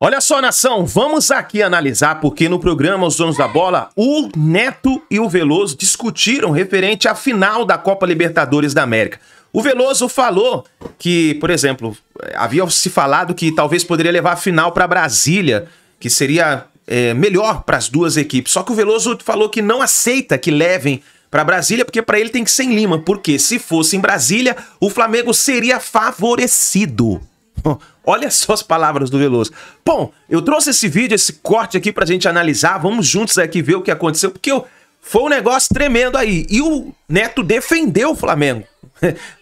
Olha só, nação, vamos aqui analisar porque no programa Os Donos da Bola, o Neto e o Veloso discutiram referente à final da Copa Libertadores da América. O Veloso falou que, por exemplo, havia se falado que talvez poderia levar a final para Brasília, que seria melhor para as duas equipes. Só que o Veloso falou que não aceita que levem para Brasília, porque para ele tem que ser em Lima, porque se fosse em Brasília, o Flamengo seria favorecido. Olha só as palavras do Veloso. Bom, eu trouxe esse vídeo, esse corte aqui pra gente analisar. Vamos juntos aqui ver o que aconteceu, porque foi um negócio tremendo aí. E o Neto defendeu o Flamengo.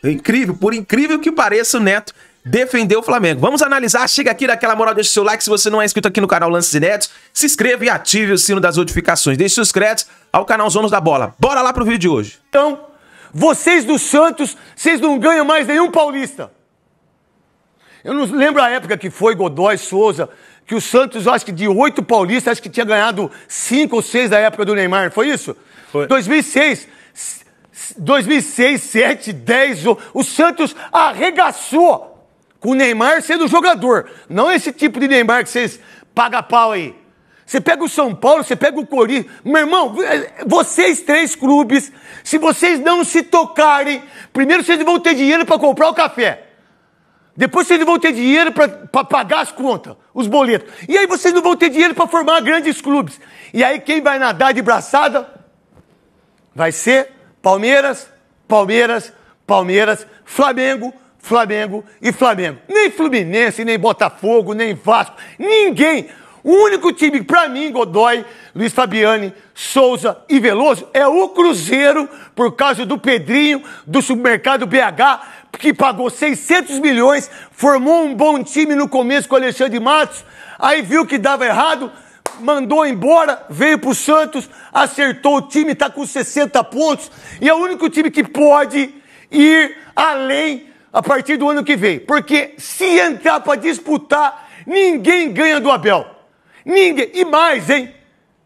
Incrível, por incrível que pareça, o Neto defendeu o Flamengo. Vamos analisar, chega aqui, dá aquela moral, deixa o seu like. Se você não é inscrito aqui no canal Lances Inéditos, se inscreva e ative o sino das notificações. Deixe seus créditos ao canal Os Donos da Bola. Bora lá pro vídeo de hoje. Então, vocês do Santos, vocês não ganham mais nenhum paulista. Eu não lembro a época que foi Godoy, Souza, que o Santos, acho que de 8 paulistas, acho que tinha ganhado 5 ou 6 da época do Neymar, foi isso? Foi. 2006, 7, 10, o Santos arregaçou com o Neymar sendo jogador. Não esse tipo de Neymar que vocês pagam pau aí. Você pega o São Paulo, você pega o Corinthians. Meu irmão, vocês 3 clubes, se vocês não se tocarem, primeiro vocês vão ter dinheiro para comprar o café. Depois vocês não vão ter dinheiro para pagar as contas, os boletos. E aí vocês não vão ter dinheiro para formar grandes clubes. E aí quem vai nadar de braçada vai ser Palmeiras, Palmeiras, Palmeiras, Flamengo, Flamengo e Flamengo. Nem Fluminense, nem Botafogo, nem Vasco, ninguém. O único time, para mim, Godoy, Luiz Fabiani, Souza e Veloso, é o Cruzeiro, por causa do Pedrinho, do Supermercado BH, que pagou 600 milhões, formou um bom time no começo com o Alexandre Matos, aí viu que dava errado, mandou embora, veio pro Santos, acertou o time, tá com 60 pontos, e é o único time que pode ir além a partir do ano que vem. Porque se entrar para disputar, ninguém ganha do Abel. Ninguém. E mais, hein?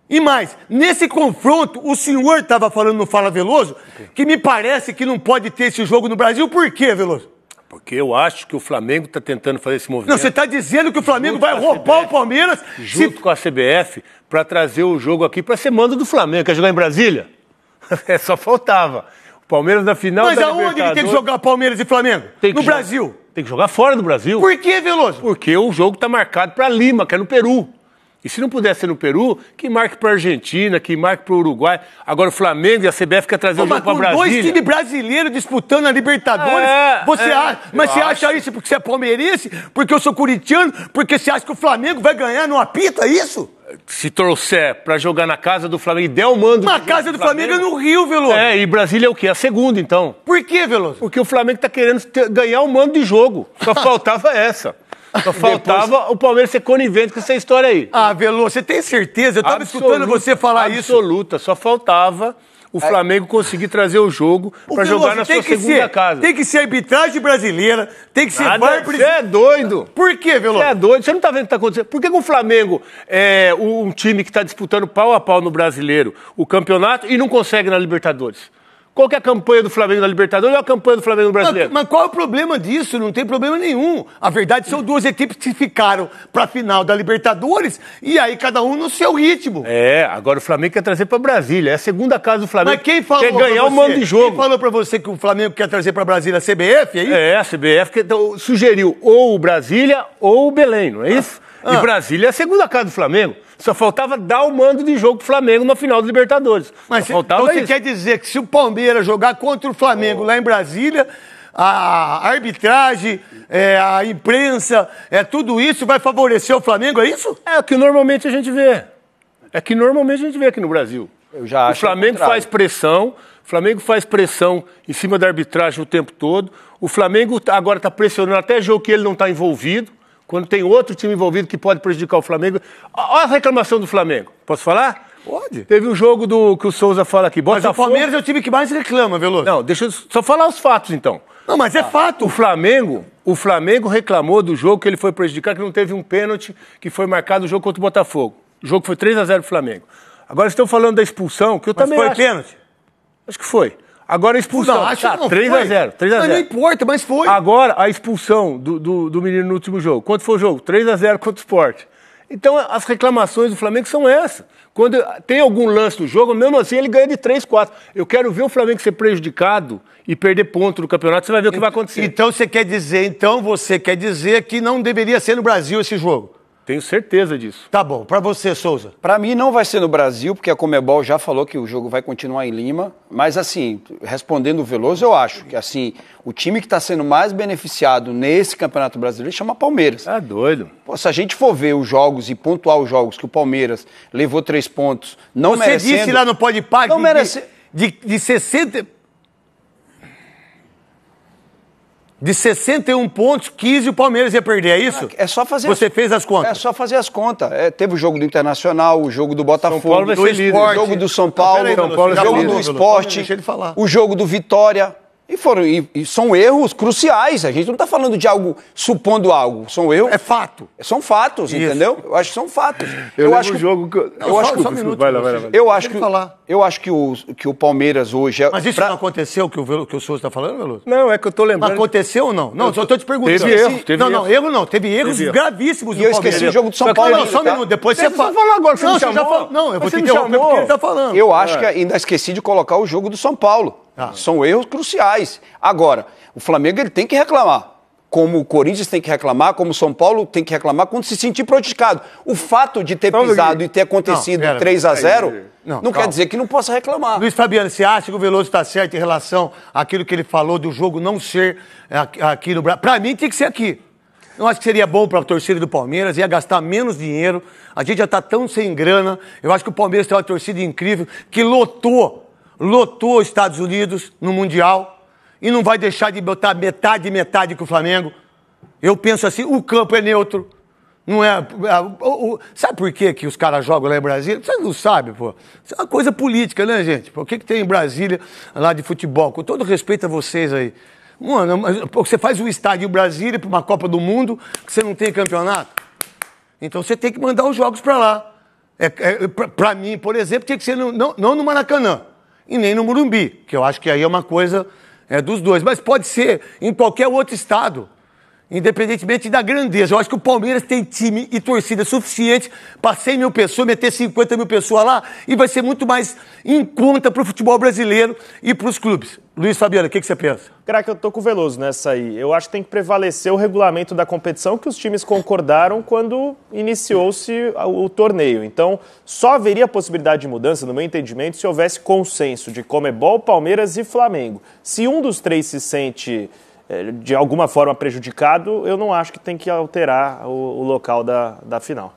E mais, nesse confronto, o senhor estava falando no Fala Veloso, que me parece que não pode ter esse jogo no Brasil. Por quê, Veloso? Porque eu acho que o Flamengo está tentando fazer esse movimento. Não, você está dizendo que o Flamengo vai roubar o Palmeiras... Junto com a CBF, para trazer o jogo aqui para ser mando do Flamengo. Quer jogar em Brasília? Só faltava. O Palmeiras na final da Libertadores... Mas aonde que tem que jogar Palmeiras e Flamengo? No Brasil. Tem que jogar fora do Brasil. Por quê, Veloso? Porque o jogo está marcado para Lima, que é no Peru. E se não puder ser no Peru, que marque para a Argentina, que marque para o Uruguai. Agora o Flamengo e a CBF quer trazer o jogo para Brasília. Mas 2 times brasileiros disputando a Libertadores, você acha isso porque você é palmeirense? Porque eu sou corintiano? Porque você acha que o Flamengo vai ganhar no apito, é isso? Se trouxer para jogar na casa do Flamengo e der o mando... Mas a casa do Flamengo é no Rio, Veloso. E Brasília é o quê? A segunda, então. Por quê, Veloso? Porque o Flamengo está querendo ganhar o mando de jogo. Só faltava essa. Só faltava o Palmeiras ser conivente com essa história aí. Ah, Veloso, você tem certeza? Eu estava escutando você falar isso. Absoluta. Só faltava o Flamengo conseguir trazer o jogo para jogar na sua segunda casa. Tem que ser arbitragem brasileira, tem que ser VAR... Você é doido. Por quê, Veloso? Você é doido. Você não está vendo o que está acontecendo? Por que o Flamengo é um time que está disputando pau a pau no Brasileiro o campeonato e não consegue na Libertadores? Qual que é a campanha do Flamengo na Libertadores ou a campanha do Flamengo no Brasileiro? Mas qual é o problema disso? Não tem problema nenhum. A verdade são 2 equipes que ficaram para a final da Libertadores e aí cada um no seu ritmo. Agora o Flamengo quer trazer para Brasília. É a segunda casa do Flamengo. Mas quem falou quer ganhar o mando de jogo. Quem falou para você que o Flamengo quer trazer para Brasília? A CBF, é isso? A CBF sugeriu ou o Brasília ou o Belém, não é isso? E Brasília é a segunda casa do Flamengo. Só faltava dar o mando de jogo pro Flamengo na final da Libertadores. Mas então você quer dizer que se o Palmeiras jogar contra o Flamengo lá em Brasília, a arbitragem, a imprensa, tudo isso vai favorecer o Flamengo, é isso? É o que normalmente a gente vê. É que normalmente a gente vê aqui no Brasil. Eu já acho o Flamengo faz pressão, em cima da arbitragem o tempo todo. O Flamengo agora está pressionando até jogo que ele não está envolvido. Quando tem outro time envolvido que pode prejudicar o Flamengo. Olha a reclamação do Flamengo. Posso falar? Pode. Teve um jogo que o Souza fala aqui. Mas o Palmeiras é o time que mais reclama, Veloso. Não, deixa eu só falar os fatos, então. Não, mas é fato. O Flamengo reclamou do jogo que ele foi prejudicado, que não teve um pênalti que foi marcado no jogo contra o Botafogo. O jogo foi 3-0 pro Flamengo. Agora estão falando da expulsão, que eu também foi acho... pênalti? Acho que foi. Agora a expulsão. Não, acho que não 3-0. Mas não importa, mas foi. Agora a expulsão do menino no último jogo. Quanto foi o jogo? 3-0 contra o Sport. Então, as reclamações do Flamengo são essas. Quando tem algum lance do jogo, mesmo assim, ele ganha de 3, 4. Eu quero ver o Flamengo ser prejudicado e perder ponto no campeonato, você vai ver o que vai acontecer. Então você quer dizer que não deveria ser no Brasil esse jogo? Tenho certeza disso. Tá bom. Pra você, Souza? Para mim não vai ser no Brasil, porque a Conmebol já falou que o jogo vai continuar em Lima. Mas assim, respondendo o Veloso, eu acho que assim, o time que está sendo mais beneficiado nesse Campeonato Brasileiro chama Palmeiras. Tá doido. Pô, se a gente for ver os jogos e pontuar os jogos que o Palmeiras levou 3 pontos, não Você merecendo... disse lá no Podpah não merece... de 60... De 61 pontos, 15 o Palmeiras ia perder, é isso? É só fazer... Você fez as contas? É só fazer as contas. Teve o jogo do Internacional, o jogo do Botafogo, São Paulo vai ser líder. o jogo do São Paulo, o jogo do Sport, o jogo do Vitória. E são erros cruciais. A gente não está falando de algo, supondo algo. São erros. É fato. São fatos, isso. Entendeu? Eu acho que são fatos. Eu acho que o jogo... Só um minuto. Vai lá. Eu acho que o Palmeiras hoje... Mas isso não aconteceu, que o Souza está falando, Veloso? Não, é que eu tô lembrando... Aconteceu ou não? Não, só estou te perguntando. Teve erro. Erro não. Teve erros gravíssimos do Palmeiras. E eu esqueci o jogo do São Paulo. Não, só um minuto. Depois você fala. Falar agora, você me chamou? Não, eu vou te interromper porque ele está falando. Eu acho que ainda esqueci de colocar o jogo do São Paulo. São erros cruciais. Agora, o Flamengo ele tem que reclamar. Como o Corinthians tem que reclamar, como o São Paulo tem que reclamar quando se sentir prejudicado. O fato de ter pisado e ter acontecido 3-0 não quer dizer que não possa reclamar. Luiz Fabiano, você acha que o Veloso está certo em relação àquilo que ele falou do jogo não ser aqui no Brasil? Para mim, tem que ser aqui. Eu acho que seria bom para a torcida do Palmeiras, ia gastar menos dinheiro. A gente já está tão sem grana. Eu acho que o Palmeiras tem uma torcida incrível que lotou os Estados Unidos no Mundial e não vai deixar de botar metade com o Flamengo. Eu penso assim, o campo é neutro, não é... sabe por que os caras jogam lá em Brasília? Vocês não sabem, pô. Isso é uma coisa política, né, gente? O que tem em Brasília lá de futebol? Com todo respeito a vocês aí. Mano, você faz um estádio em Brasília para uma Copa do Mundo que você não tem campeonato? Então você tem que mandar os jogos para lá. Para mim, por exemplo, tem que ser não no Maracanã e nem no Morumbi, que eu acho que aí é uma coisa dos dois. Mas pode ser em qualquer outro estado, independentemente da grandeza. Eu acho que o Palmeiras tem time e torcida suficiente para 100 mil pessoas, meter 50 mil pessoas lá e vai ser muito mais em conta para o futebol brasileiro e para os clubes. Luiz Fabiano, o que você pensa? Craque, eu tô com o Veloso nessa aí. Eu acho que tem que prevalecer o regulamento da competição que os times concordaram quando iniciou-se o torneio. Então, só haveria possibilidade de mudança, no meu entendimento, se houvesse consenso de Conmebol, Palmeiras e Flamengo. Se um dos três se sente de alguma forma prejudicado, eu não acho que tem que alterar o local da final.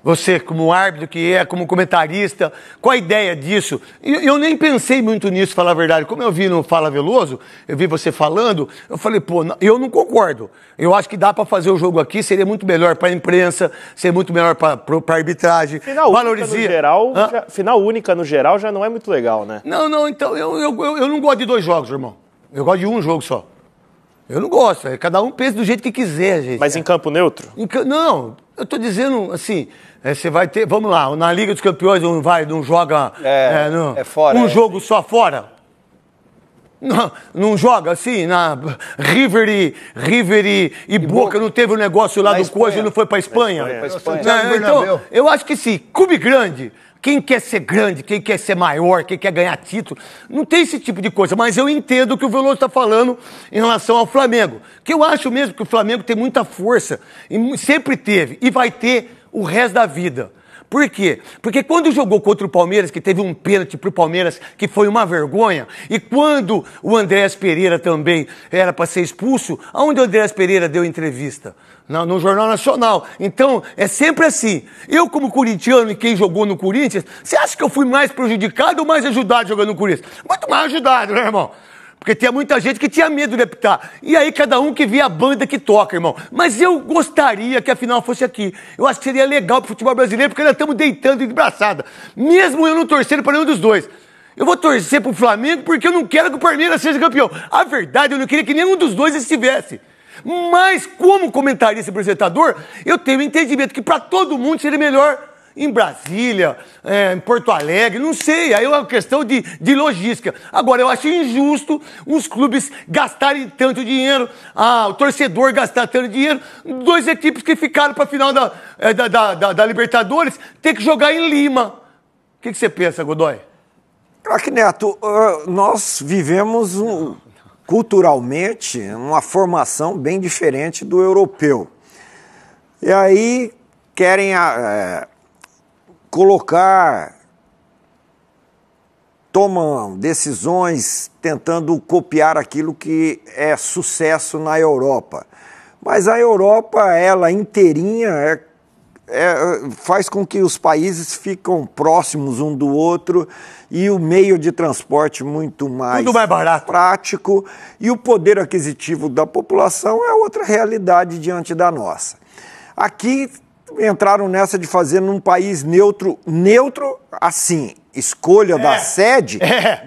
Você, como árbitro que como comentarista, qual a ideia disso? Eu nem pensei muito nisso, falar a verdade. Como eu vi no Fala Veloso, eu vi você falando, eu falei, eu não concordo. Eu acho que dá para fazer o jogo aqui, seria muito melhor para a imprensa, seria muito melhor para a arbitragem. Final única no geral já não é muito legal, né? Não, então, eu não gosto de 2 jogos, irmão. Eu gosto de um jogo só. Eu não gosto, cada um pensa do jeito que quiser, gente. Mas em campo neutro? Não, eu tô dizendo assim, você vai ter, vamos lá, na Liga dos Campeões não joga fora, um jogo só fora. Não joga assim, na River e Boca não teve um negócio lá do Coisa e não foi pra Espanha? Então, eu acho que sim, clube grande, quem quer ser grande, quem quer ser maior, quem quer ganhar título, não tem esse tipo de coisa. Mas eu entendo o que o Veloso está falando em relação ao Flamengo. Que eu acho mesmo que o Flamengo tem muita força, e sempre teve, e vai ter o resto da vida. Por quê? Porque quando jogou contra o Palmeiras, que teve um pênalti pro Palmeiras, que foi uma vergonha, e quando o Andréas Pereira também era para ser expulso, aonde o Andréas Pereira deu entrevista? No Jornal Nacional. Então, é sempre assim. Eu, como corintiano e quem jogou no Corinthians, você acha que eu fui mais prejudicado ou mais ajudado jogando no Corinthians? Muito mais ajudado, né, irmão? Porque tinha muita gente que tinha medo de apitar. E aí cada um que via a banda que toca, irmão. Mas eu gostaria que a final fosse aqui. Eu acho que seria legal pro futebol brasileiro, porque nós estamos deitando de braçada. Mesmo eu não torcendo para nenhum dos dois. Eu vou torcer pro Flamengo porque eu não quero que o Palmeiras seja campeão. A verdade, eu não queria que nenhum dos dois estivesse. Mas, como comentarista e apresentador, eu tenho o entendimento que para todo mundo seria melhor em Brasília, em Porto Alegre, não sei. Aí é uma questão de logística. Agora, eu acho injusto os clubes gastarem tanto dinheiro, o torcedor gastar tanto dinheiro, 2 equipes que ficaram para a final da Libertadores ter que jogar em Lima. O que você pensa, Godoy? Craque Neto, nós vivemos culturalmente uma formação bem diferente do europeu. E aí querem tomam decisões tentando copiar aquilo que é sucesso na Europa. Mas a Europa, ela inteirinha, faz com que os países ficam próximos um do outro e o meio de transporte muito mais barato, prático, e o poder aquisitivo da população é outra realidade diante da nossa. Aqui entraram nessa de fazer num país neutro assim, escolha da sede,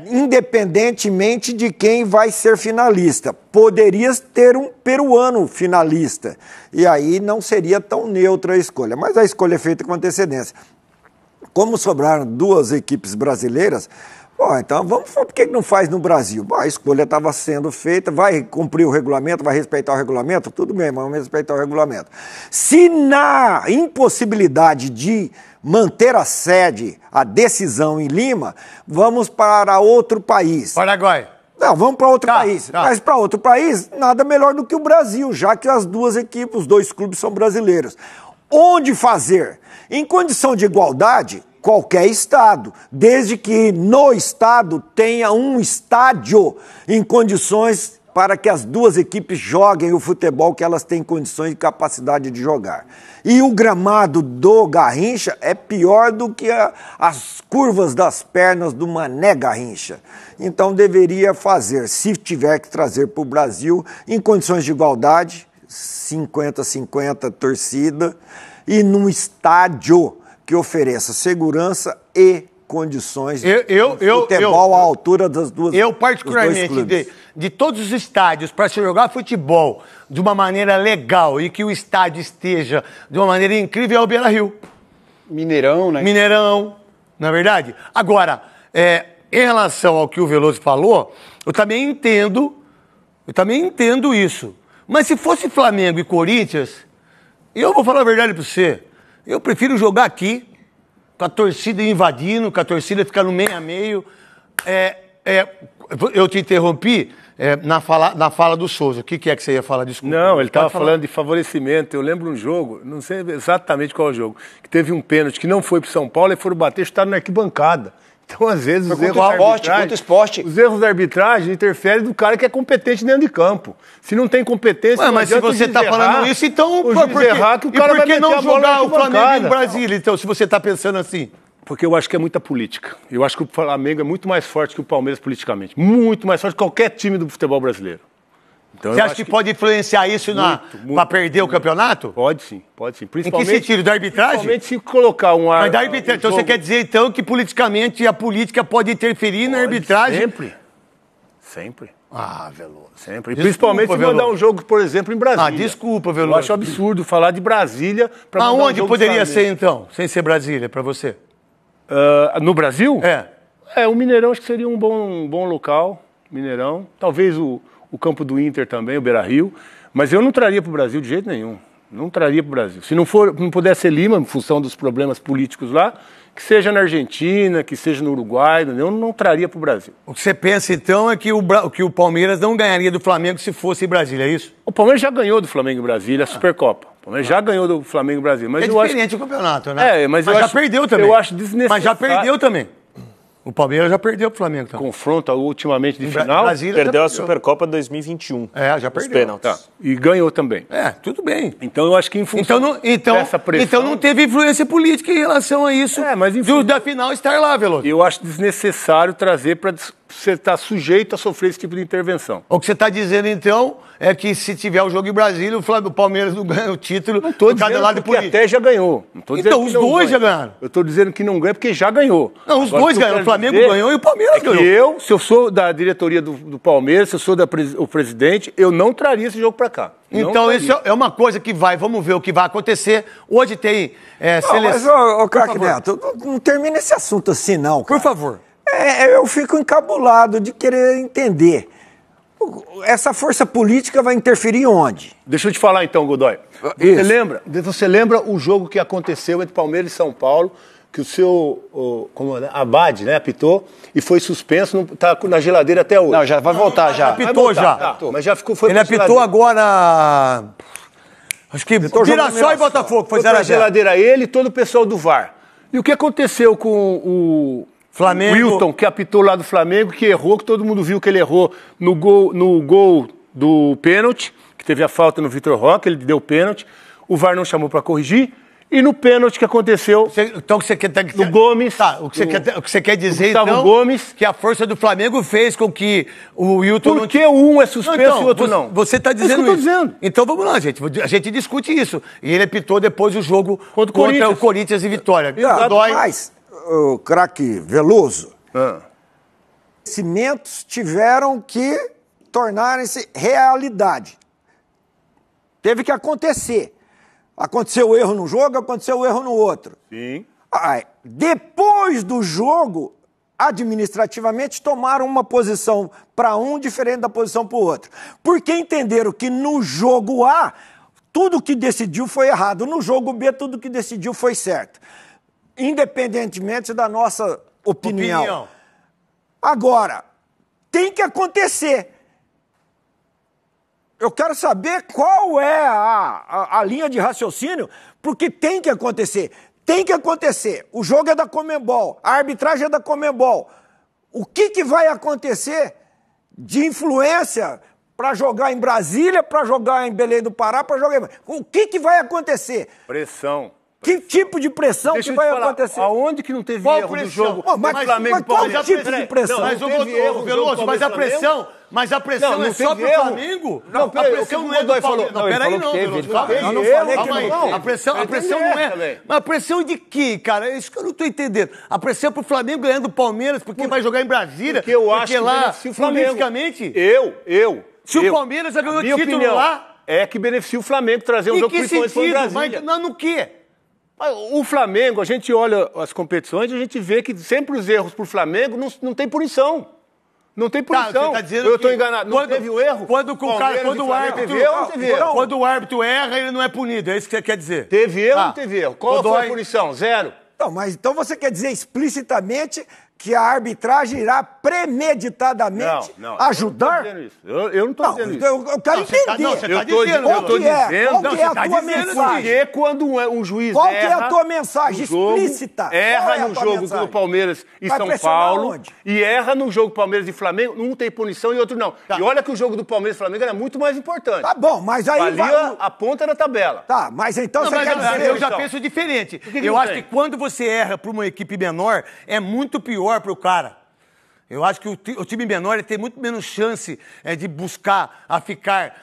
independentemente de quem vai ser finalista. Poderia ter um peruano finalista, e aí não seria tão neutra a escolha, mas a escolha é feita com antecedência. Como sobraram 2 equipes brasileiras, então por que não faz no Brasil? A escolha estava sendo feita, vai cumprir o regulamento, vai respeitar o regulamento? Tudo bem, mas vamos respeitar o regulamento. Se na impossibilidade de manter a sede, a decisão em Lima, vamos para outro país. Paraguai. Não, vamos para outro país. Mas para outro país, nada melhor do que o Brasil, já que as 2 equipes, os 2 clubes são brasileiros. Onde fazer? Em condição de igualdade, qualquer estado, desde que no estado tenha um estádio em condições para que as 2 equipes joguem o futebol que elas têm condições e capacidade de jogar. E o gramado do Garrincha é pior do que as curvas das pernas do Mané Garrincha. Então deveria fazer, se tiver que trazer para o Brasil, em condições de igualdade, 50-50 torcida, e num estádio que ofereça segurança e condições de futebol à altura das 2 Eu, particularmente, de todos os estádios para se jogar futebol de uma maneira legal e que o estádio esteja de uma maneira incrível, é o Beira-Rio. Mineirão, né? Mineirão, não é verdade? Agora, em relação ao que o Veloso falou, eu também entendo isso. Mas se fosse Flamengo e Corinthians, eu vou falar a verdade para você, eu prefiro jogar aqui, com a torcida invadindo, com a torcida ficando meio a meio. Eu te interrompi na fala do Souza. O que é que você ia falar? Desculpa. Não, ele estava falando de favorecimento. Eu lembro um jogo, não sei exatamente qual jogo, que teve um pênalti que não foi para São Paulo e foram bater, chutaram na arquibancada. Então, às vezes, os erros da arbitragem interferem do cara que é competente dentro de campo. Se não tem competência... Mas se você está falando isso, então... Por que não jogar o Flamengo em Brasília, então, se você está pensando assim? Porque eu acho que é muita política. Eu acho que o Flamengo é muito mais forte que o Palmeiras politicamente. Muito mais forte que qualquer time do futebol brasileiro. Então, você acha que pode influenciar isso para perder o campeonato? Pode sim, pode sim. Principalmente, em que sentido? Da arbitragem? Principalmente se colocar um ar... Mas da arbitragem. Então você quer dizer então que politicamente a política pode interferir na arbitragem? Sempre. Veloso. Sempre. Principalmente se mandar um jogo, por exemplo, em Brasília. Desculpa, Veloso. Eu acho absurdo falar de Brasília para mandar Aonde poderia ser então, sem ser Brasília, para você? No Brasil? O Mineirão acho que seria um bom local. Mineirão. Talvez o campo do Inter também, o Beira-Rio, mas eu não traria para o Brasil de jeito nenhum. Não traria para o Brasil. Se não pudesse ser Lima, em função dos problemas políticos lá, que seja na Argentina, que seja no Uruguai, eu não traria para o Brasil. O que você pensa, então, é que o Palmeiras não ganharia do Flamengo se fosse em Brasília, é isso? O Palmeiras já ganhou do Flamengo em Brasília a Supercopa. O Palmeiras já ganhou do Flamengo em Brasília. Mas diferente o campeonato, né? Mas já perdeu também. Eu acho desnecessário. Mas já perdeu também. O Palmeiras já perdeu pro Flamengo também. Confronto ultimamente de final. Perdeu a Supercopa 2021. Já perdeu. Os pênaltis. E ganhou também. Tudo bem. Então eu acho que em função dessa pressão... Então não teve influência política em relação a isso. Mas da final estar lá, Veloso. Eu acho desnecessário trazer para você está sujeito a sofrer esse tipo de intervenção. O que você está dizendo, então, é que se tiver o jogo em Brasília, o Palmeiras não ganha o título. Não estou dizendo lado porque até já ganhou. Então, os dois já ganharam. Eu estou dizendo que não ganha porque já ganhou. Não, os dois ganharam. O Flamengo ganhou e o Palmeiras ganhou. Se eu sou da diretoria do Palmeiras, se eu sou o presidente, eu não traria esse jogo para cá. Então, isso é uma coisa que vamos ver o que vai acontecer. Hoje tem seleção. Mas, ô craque Neto, não termina esse assunto assim, não, cara. Por favor. Eu fico encabulado de querer entender. Essa força política vai interferir onde? Deixa eu te falar então, Godoy. Você lembra o jogo que aconteceu entre Palmeiras e São Paulo, que o seu Abad, né, apitou e foi suspenso, está na geladeira até hoje. Não, já vai voltar já. Apitou já. Mas já ficou. Ele apitou agora. Acho que Mirassol e Botafogo. Foi 0 a 0. Na geladeira ele e todo o pessoal do VAR. E o que aconteceu com o Flamengo. Wilton, que apitou lá do Flamengo, que errou, que todo mundo viu que ele errou no gol do pênalti, que teve a falta no Vitor Roque, ele deu pênalti, o VAR não chamou para corrigir, e no pênalti que aconteceu então, você quer no Gomes... Tá, o que você quer dizer, então, Gomes, que a força do Flamengo fez com que o Wilton não... Porque um é suspenso e o outro não. Você está dizendo isso. Dizendo. Então vamos lá, gente. A gente discute isso. E ele apitou depois o jogo contra o Corinthians e Vitória. Mas, o craque Veloso, acontecimentos tiveram que tornarem-se realidade. Teve que acontecer. Aconteceu o erro num jogo, aconteceu o erro no outro. Sim. Depois do jogo, administrativamente, tomaram uma posição para um diferente da posição para o outro. Porque entenderam que no jogo A, tudo que decidiu foi errado. No jogo B, tudo que decidiu foi certo. Independentemente da nossa opinião. Agora, tem que acontecer. Eu quero saber qual é a linha de raciocínio, porque tem que acontecer. Tem que acontecer. O jogo é da Conmebol, a arbitragem é da Conmebol. O que vai acontecer de influência para jogar em Brasília, para jogar em Belém do Pará, para jogar em... O que vai acontecer? Pressão. Que tipo de pressão que vai acontecer? Aonde que não teve erro do jogo? Mas qual tipo de pressão? Mas a pressão é só pro Flamengo? Não, a pressão não é do Flamengo. Não, peraí não. Eu não falei que não. A pressão não é... Mas a pressão de quê, cara? É isso que eu não tô entendendo. A pressão é pro Flamengo ganhando o Palmeiras, porque vai jogar em Brasília. Porque eu acho que lá, beneficia o Flamengo. Politicamente... Se o Palmeiras já ganhou título lá... É que beneficia o Flamengo trazer um jogo principalmente para o Brasília. Mas no quê? O Flamengo, a gente olha as competições e a gente vê que sempre os erros pro Flamengo não tem punição. Não tem punição. Tá eu estou enganado. Não teve o erro? Quando o árbitro erra, ele não é punido. É isso que você quer dizer? Teve erro ou não teve erro? Qual foi a punição? 0. Não, mas então você quer dizer explicitamente que a arbitragem irá premeditadamente ajudar? Eu não estou dizendo isso. Eu quero entender. Você está dizendo. Qual que é a tua mensagem? Porque quando um juiz Qual que é a tua mensagem explícita? Erra no jogo do Palmeiras e São Paulo e erra no jogo Palmeiras e Flamengo, um tem punição e outro não. E olha que o jogo do Palmeiras e Flamengo era muito mais importante. Tá bom, mas aí... Valia a ponta da tabela. Tá, mas então você quer dizer... Eu já penso diferente. Eu acho que quando você erra para uma equipe menor, é muito pior para o cara. Eu acho que o time menor tem muito menos chance de buscar a ficar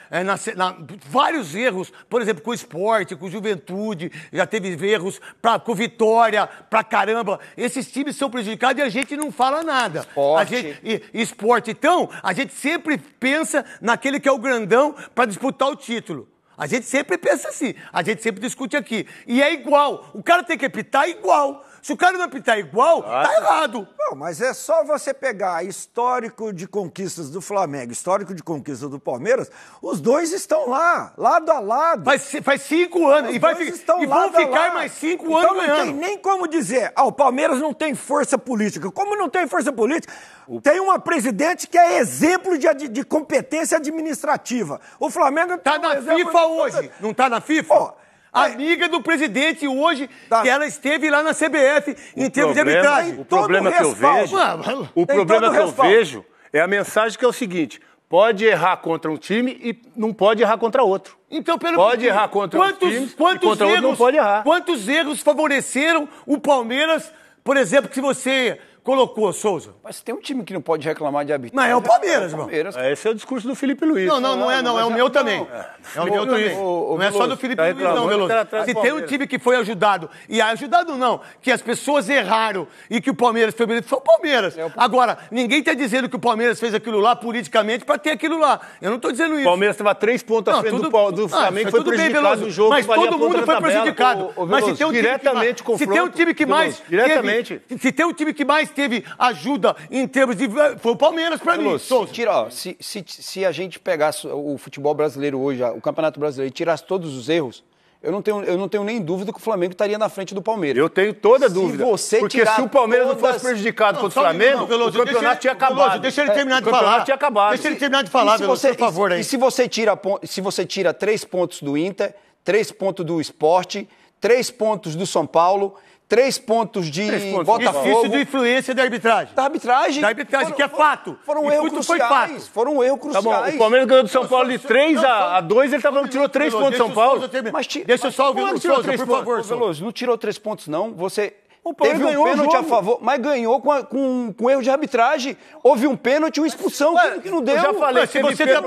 vários erros, por exemplo, com o Sport, com o Juventude, já teve erros com Vitória, pra caramba. Esses times são prejudicados e a gente não fala nada. Sport. Então, a gente sempre pensa naquele que é o grandão para disputar o título. A gente sempre pensa assim, a gente sempre discute aqui. E é igual, o cara tem que apitar igual. Se o cara não apitar igual, tá errado. Não, mas é só você pegar histórico de conquistas do Flamengo, histórico de conquistas do Palmeiras, os dois estão lá, lado a lado. Faz 5 anos, e vão ficar mais 5 anos ganhando. Não tem nem como dizer, o Palmeiras não tem força política. Como não tem força política? Tem uma presidente que é exemplo de competência administrativa. O Flamengo... Tá na FIFA hoje, não tá na FIFA? Amiga do presidente hoje, que ela esteve lá na CBF em termos de arbitragem. O problema que eu vejo é a mensagem que é o seguinte: pode errar contra um time e não pode errar contra outro. Então, pode errar contra um time e contra outro não pode errar. Quantos erros favoreceram o Palmeiras, por exemplo, que se você colocou, Souza? Mas tem um time que não pode reclamar de arbitragem. Mas é o Palmeiras, irmão. Esse é o discurso do Felipe Luiz. Não é o meu também. É o meu também. Não é só do Felipe Luiz, não, Veloso. Se tem um time que foi ajudado, e ajudado não, que as pessoas erraram e que o Palmeiras foi beneficiado, foi o Palmeiras. Agora, ninguém tá dizendo que o Palmeiras fez aquilo lá politicamente pra ter aquilo lá. Eu não tô dizendo isso. O Palmeiras estava 3 pontos à frente do Flamengo, foi prejudicado no jogo. Mas todo mundo foi prejudicado. Mas se tem um diretamente se tem um time que mais diretamente. Se tem um time que mais teve ajuda em termos de... Foi o Palmeiras pra mim. Se a gente pegasse o futebol brasileiro hoje, o Campeonato Brasileiro, e tirasse todos os erros, eu não tenho nem dúvida que o Flamengo estaria na frente do Palmeiras. Eu tenho toda dúvida. Porque se o Palmeiras não fosse prejudicado contra o Flamengo, o campeonato tinha acabado. Deixa ele terminar de falar. O campeonato tinha acabado. Deixa ele terminar de falar, Veloso, por favor. E se você tira 3 pontos do Inter, 3 pontos do Sport, 3 pontos do São Paulo, 3 pontos de Botafogo. Isso de influência da arbitragem. Da arbitragem. Da arbitragem, que é fato. Foram erros cruciais. Foram erros cruciais. Tá bom, o Palmeiras ganhou do São Paulo de 3-2, ele tá falando que tirou 3 pontos do São Paulo. Deixa eu só ouvir o Souza, por favor. Veloso, não tirou 3 pontos, não. Você... O Palmeiras teve um pênalti a favor, mas ganhou com erro de arbitragem. Houve um pênalti e uma expulsão que não deu. Eu já falei se você tá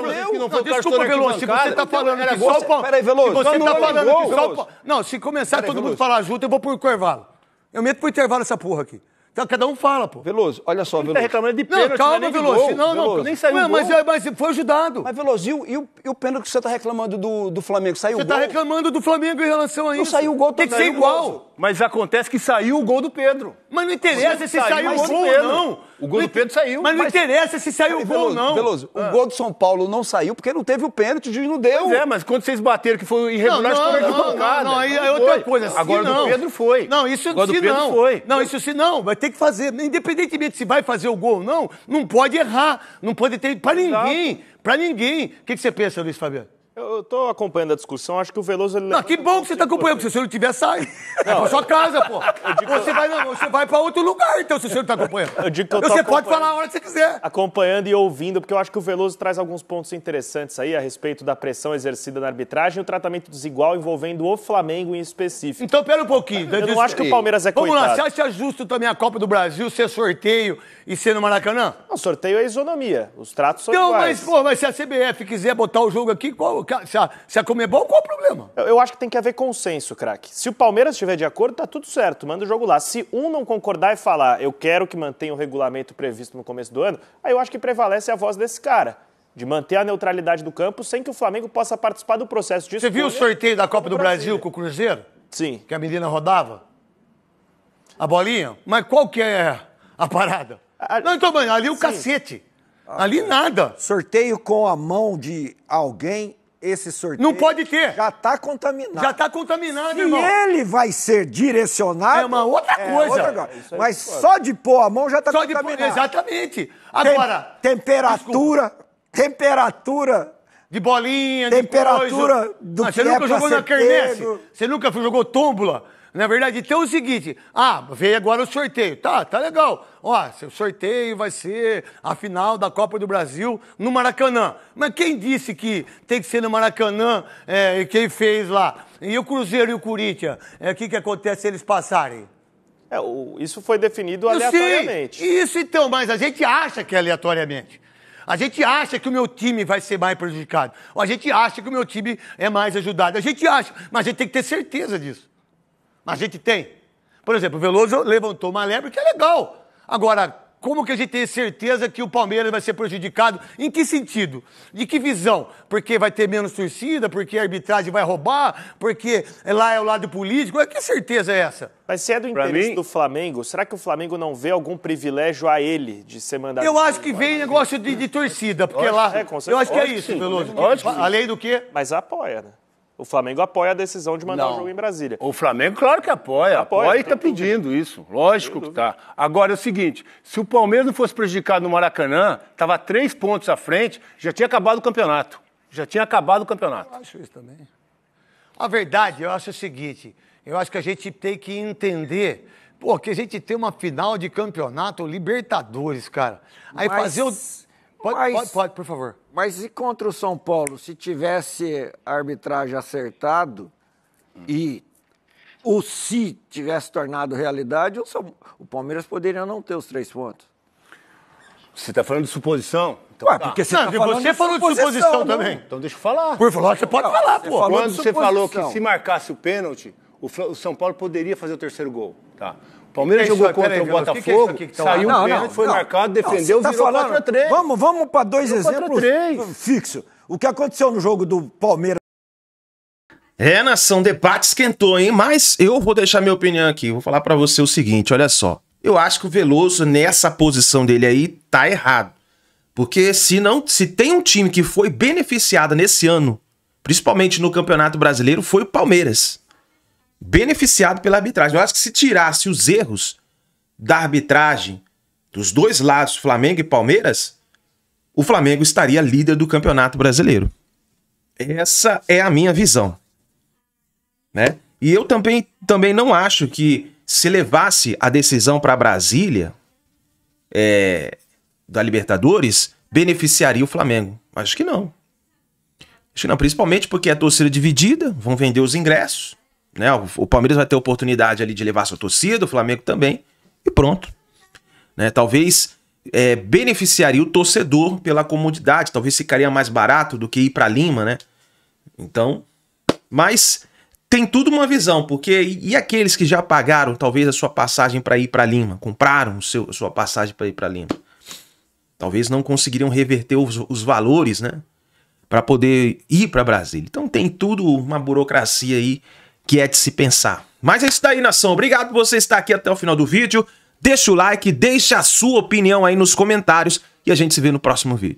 desculpa, Veloso, se você tá falando que só o Palmeiras... Peraí, Veloso. Se você tá falando que só o Palmeiras... Não, se começar todo mundo falar junto, eu vou pro intervalo. Eu meto pro intervalo essa porra aqui. Então cada um fala, pô. Veloso, olha só, Veloso. Tá reclamando de pênalti, não, calma, Veloso. Não, nem saiu gol. Mas foi ajudado. Mas, Veloso, e o pênalti que você tá reclamando do Flamengo? Saiu o gol? Você tá reclamando do Flamengo em relação a isso. Não saiu o gol, tem que ser igual. Mas acontece que saiu o gol do Pedro. Mas não interessa se saiu o gol ou não. O gol do Pedro saiu. Mas não interessa se saiu o gol ou não. Veloso, o gol do São Paulo não saiu porque não teve o pênalti, o juiz não deu. Pois mas quando vocês bateram que foi irregular, não, aí é outra coisa. Agora o do Pedro foi. Não, isso sim não. Não, isso sim não. Vai ter que fazer. Independentemente se vai fazer o gol ou não, não pode errar. Não pode ter... Pra ninguém. Pra ninguém. O que você pensa, Luiz Fabiano? Eu tô acompanhando a discussão, acho que o Veloso... Não, que bom que você tá acompanhando, porque se você não tiver, sai. É pra sua casa, pô. Você vai pra outro lugar, então, se você não tá acompanhando. Eu digo que eu tô você pode falar a hora que você quiser. Acompanhando e ouvindo, porque eu acho que o Veloso traz alguns pontos interessantes aí a respeito da pressão exercida na arbitragem e o tratamento desigual envolvendo o Flamengo em específico. Então, pera um pouquinho. Eu não acho que o Palmeiras é coitado. Vamos lá, você acha justo também a Copa do Brasil ser sorteio e ser no Maracanã? Não, sorteio é isonomia. Os tratos são iguais. Mas se a CBF quiser botar o jogo aqui, se a Comebol, qual o problema? Eu acho que tem que haver consenso, craque. Se o Palmeiras estiver de acordo, tá tudo certo, manda o jogo lá. Se um não concordar e falar, eu quero que mantenha o regulamento previsto no começo do ano, aí eu acho que prevalece a voz desse cara, de manter a neutralidade do campo sem que o Flamengo possa participar do processo disso. Você viu o sorteio da Copa do Brasil com o Cruzeiro? Sim. Que a menina rodava? A bolinha? Mas qual que é a parada? Não, então, mano, ali o cacete. Ali nada. Sorteio com a mão de alguém... Esse sorteio não pode ter. Já está contaminado. Já está contaminado, Se irmão. ele vai ser direcionado... É uma outra coisa. Mas só de pôr a mão já está contaminado. Exatamente. Agora... Temperatura de bolinha, temperatura do que você nunca jogou na quermesse? pego. Você nunca jogou tómbola? Na verdade, então é o seguinte, veio agora o sorteio. Tá legal. Seu sorteio vai ser a final da Copa do Brasil no Maracanã. Mas quem disse que tem que ser no Maracanã, quem fez lá? E o Cruzeiro e o Corinthians, o que acontece se eles passarem? Isso foi definido aleatoriamente. Isso então, mas a gente acha que é aleatoriamente. A gente acha que o meu time vai ser mais prejudicado. Ou a gente acha que o meu time é mais ajudado. A gente acha, mas a gente tem que ter certeza disso. A gente tem. Por exemplo, o Veloso levantou uma lebre que é legal. Agora, como que a gente tem certeza que o Palmeiras vai ser prejudicado? Em que sentido? De que visão? Porque vai ter menos torcida? Porque a arbitragem vai roubar? Porque lá é o lado político? Que certeza é essa? Mas se é do interesse do Flamengo, será que o Flamengo não vê algum privilégio a ele de ser mandado? Eu acho que vem negócio de torcida, porque lá... eu acho que é isso, Veloso. Além do quê? Mas apoia, né? O Flamengo apoia a decisão de mandar o jogo em Brasília. O Flamengo, claro que apoia e está pedindo isso. Lógico que está. Agora é o seguinte, se o Palmeiras não fosse prejudicado no Maracanã, estava 3 pontos à frente, já tinha acabado o campeonato. Eu acho isso também. A verdade, eu acho o seguinte, eu acho que a gente tem que entender, que a gente tem uma final de campeonato Libertadores, cara. Aí fazer o... Pode, por favor. Mas e contra o São Paulo, se tivesse a arbitragem acertado e o se tivesse tornado realidade, o Palmeiras poderia não ter os 3 pontos. Você tá falando de suposição? Então, Ué, porque você tá falando você falou de suposição né? também. Então deixa eu falar. Por favor, você pode falar, pô. Quando você falou que se marcasse o pênalti, o São Paulo poderia fazer o terceiro gol. Tá. O Palmeiras jogou contra o Botafogo, saiu um pênalti, foi marcado, defendeu, virou 4-3. Vamos para 2 exemplos fixos. O que aconteceu no jogo do Palmeiras? Nação, debate esquentou, hein? Mas eu vou deixar minha opinião aqui. Vou falar pra você o seguinte, olha só. Eu acho que o Veloso, nessa posição dele aí, tá errado. Porque se tem um time que foi beneficiado nesse ano, principalmente no Campeonato Brasileiro, foi o Palmeiras. Beneficiado pela arbitragem. Eu acho que se tirasse os erros da arbitragem dos dois lados, Flamengo e Palmeiras, o Flamengo estaria líder do Campeonato Brasileiro. Essa é a minha visão. Né? E eu também não acho que se levasse a decisão para Brasília da Libertadores, beneficiaria o Flamengo. Acho que não. Acho que não, principalmente porque a torcida dividida, vão vender os ingressos, né? O Palmeiras vai ter oportunidade ali de levar sua torcida, o Flamengo também, e pronto. Né? Talvez beneficiaria o torcedor pela comodidade, talvez ficaria mais barato do que ir para Lima, né? Então, mas tem tudo uma visão, porque e aqueles que já pagaram talvez a sua passagem para ir para Lima, compraram a sua passagem para ir para Lima, talvez não conseguiriam reverter os valores, né, para poder ir para Brasília. Então tem tudo uma burocracia aí que é de se pensar. Mas é isso daí, nação. Obrigado por você estar aqui até o final do vídeo. Deixa o like, deixa a sua opinião aí nos comentários e a gente se vê no próximo vídeo.